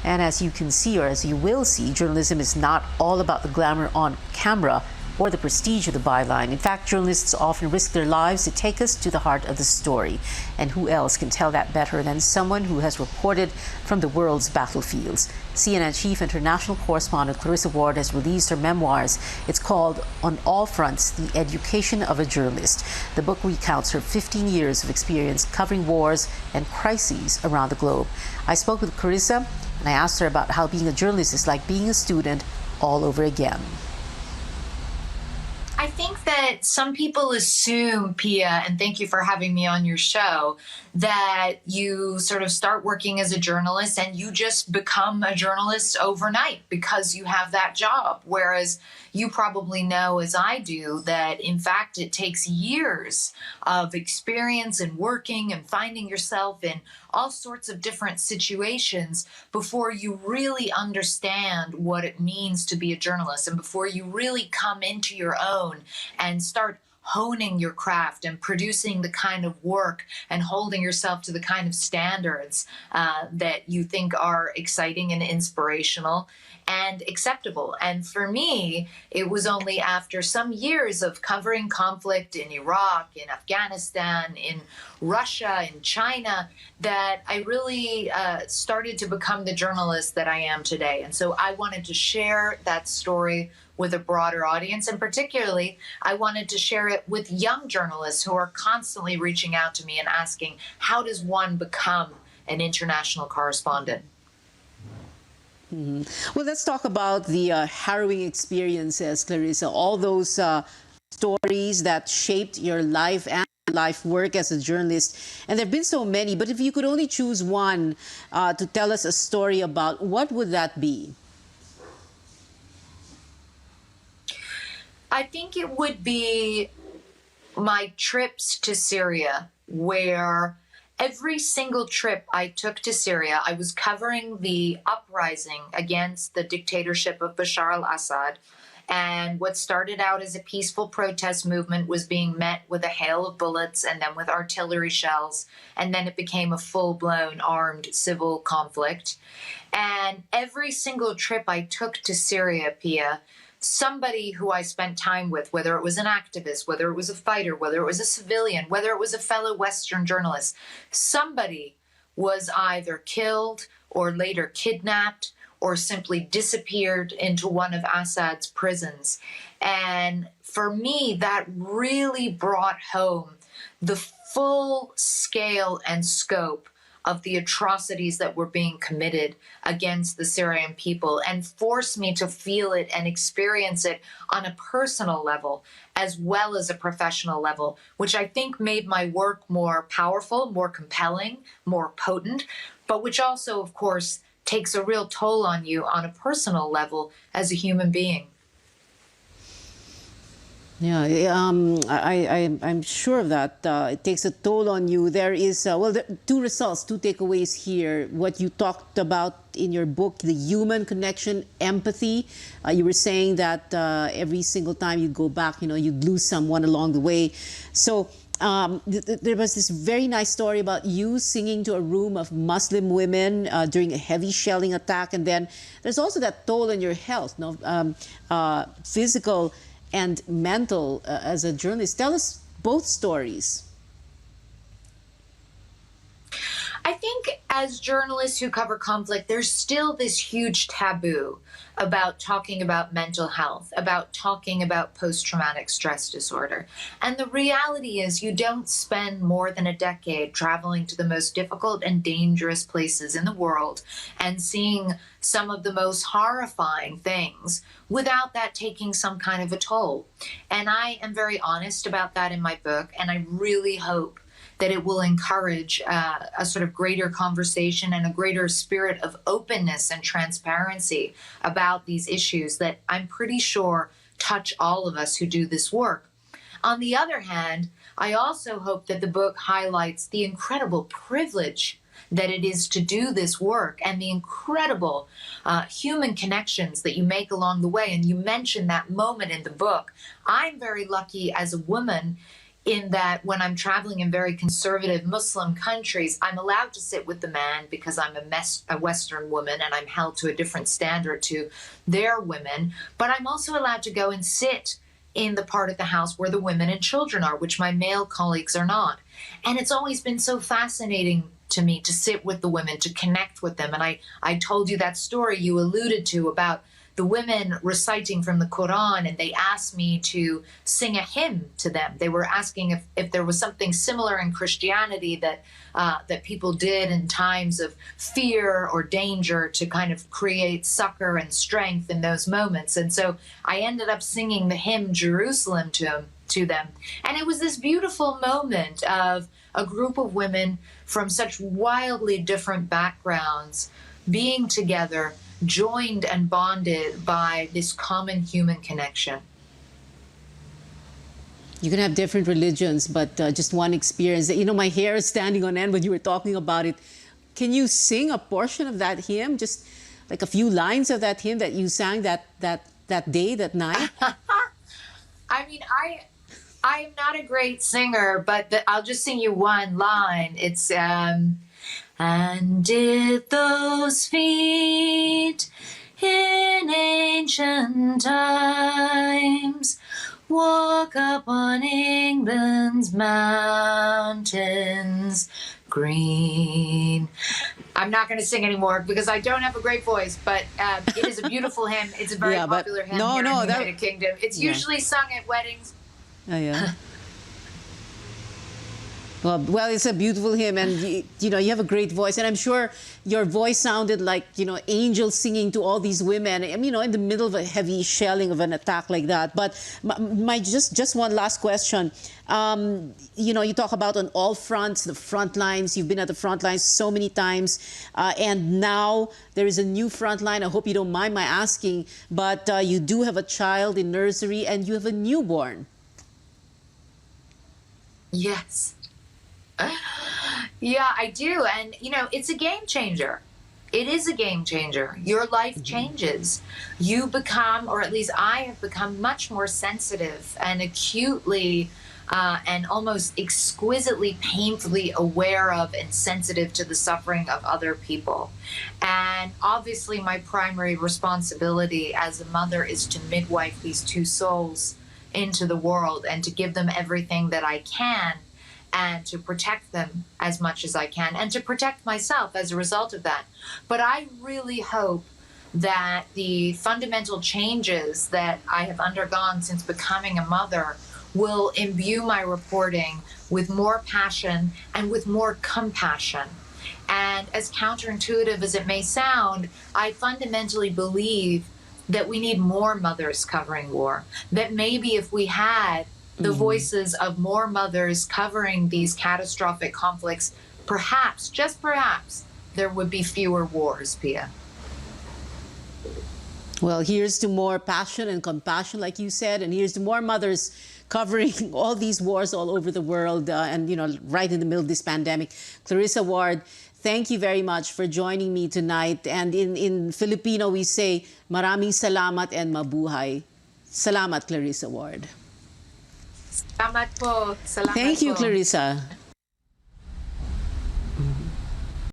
And as you can see, or as you will see, journalism is not all about the glamour on camera or the prestige of the byline. In fact, journalists often risk their lives to take us to the heart of the story. And who else can tell that better than someone who has reported from the world's battlefields? CNN Chief International Correspondent Clarissa Ward has released her memoirs. It's called On All Fronts, The Education of a Journalist. The book recounts her 15 years of experience covering wars and crises around the globe. I spoke with Clarissa and I asked her about how being a journalist is like being a student all over again. I think that some people assume, Pia, and thank you for having me on your show, that you sort of start working as a journalist and you just become a journalist overnight because you have that job. Whereas you probably know, as I do, that in fact it takes years of experience and working and finding yourself in all sorts of different situations before you really understand what it means to be a journalist and before you really come into your own and start honing your craft and producing the kind of work and holding yourself to the kind of standards that you think are exciting and inspirational and acceptable. And for me, it was only after some years of covering conflict in Iraq, in Afghanistan, in Russia, in China, that I really started to become the journalist that I am today. And so I wanted to share that story with a broader audience. And particularly, I wanted to share it with young journalists who are constantly reaching out to me and asking, how does one become an international correspondent? Well, let's talk about the harrowing experiences, Clarissa, all those stories that shaped your life and life work as a journalist. And there have been so many, but if you could only choose one to tell us a story about, what would that be? I think it would be my trips to Syria, where every single trip I took to Syria, I was covering the uprising against the dictatorship of Bashar al-Assad. And what started out as a peaceful protest movement was being met with a hail of bullets and then with artillery shells. And then it became a full-blown armed civil conflict. And every single trip I took to Syria, Pia, somebody who I spent time with, whether it was an activist, whether it was a fighter, whether it was a civilian, whether it was a fellow Western journalist, somebody was either killed or later kidnapped or simply disappeared into one of Assad's prisons. And for me, that really brought home the full scale and scope of the atrocities that were being committed against the Syrian people and forced me to feel it and experience it on a personal level as well as a professional level, which I think made my work more powerful, more compelling, more potent, but which also, of course, takes a real toll on you on a personal level as a human being. Yeah, I'm sure of that. It takes a toll on you. There is, well, there are two results, two takeaways here. What you talked about in your book, the human connection, empathy. You were saying that every single time you go back, you'd lose someone along the way. So there was this very nice story about you singing to a room of Muslim women during a heavy shelling attack. And then there's also that toll on your health, physical and mental as a journalist. Tell us both stories. I think as journalists who cover conflict, there's still this huge taboo about talking about mental health, about talking about post-traumatic stress disorder. And the reality is you don't spend more than a decade traveling to the most difficult and dangerous places in the world and seeing some of the most horrifying things without that taking some kind of a toll. And I am very honest about that in my book, and I really hope that it will encourage a sort of greater conversation and a greater spirit of openness and transparency about these issues that I'm pretty sure touch all of us who do this work. On the other hand, I also hope that the book highlights the incredible privilege that it is to do this work and the incredible human connections that you make along the way. And you mentioned that moment in the book. I'm very lucky as a woman in that when I'm traveling in very conservative Muslim countries, I'm allowed to sit with the man because I'm a Western woman and I'm held to a different standard to their women. But I'm also allowed to go and sit in the part of the house where the women and children are, which my male colleagues are not. And it's always been so fascinating to me to sit with the women, to connect with them. And I told you that story you alluded to about the women reciting from the Quran, and they asked me to sing a hymn to them. They were asking if there was something similar in Christianity that that people did in times of fear or danger to kind of create succor and strength in those moments. And so I ended up singing the hymn Jerusalem to them. And it was this beautiful moment of a group of women from such wildly different backgrounds being together, joined and bonded by this common human connection. You can have different religions, but just one experience. You know, my hair is standing on end when you were talking about it. Can you sing a portion of that hymn? Just like a few lines of that hymn that you sang that day, that night? I mean, I am not a great singer, but I'll just sing you one line. It's, and did those feet in ancient times walk upon England's mountains green? I'm not going to sing anymore because I don't have a great voice, but it is a beautiful hymn. It's a very popular hymn here in the United Kingdom. It's usually sung at weddings. Oh, yeah. Well, it's a beautiful hymn, and you know, you have a great voice, and I'm sure your voice sounded like, you know, angels singing to all these women, you know, in the middle of a heavy shelling of an attack like that. But just one last question. You know, you talk about on all fronts, the front lines. You've been at the front lines so many times, and now there is a new front line. I hope you don't mind my asking, but you do have a child in nursery, and you have a newborn. Yes. Yeah, I do. And, you know, it's a game changer. It is a game changer. Your life changes. You become, or at least I have become, much more sensitive and acutely and almost exquisitely, painfully aware of and sensitive to the suffering of other people. And obviously my primary responsibility as a mother is to midwife these two souls into the world and to give them everything that I can, and to protect them as much as I can, and to protect myself as a result of that. But I really hope that the fundamental changes that I have undergone since becoming a mother will imbue my reporting with more passion and with more compassion. And as counterintuitive as it may sound, I fundamentally believe that we need more mothers covering war. That maybe if we had the voices of more mothers covering these catastrophic conflicts, perhaps, just perhaps, there would be fewer wars, Pia. Well, here's to more passion and compassion, like you said, and here's to more mothers covering all these wars all over the world, and, you know, right in the middle of this pandemic. Clarissa Ward, thank you very much for joining me tonight. And in Filipino, we say, maraming salamat and mabuhay. Salamat, Clarissa Ward. Salamat po. Salamat Thank you, po. Clarissa.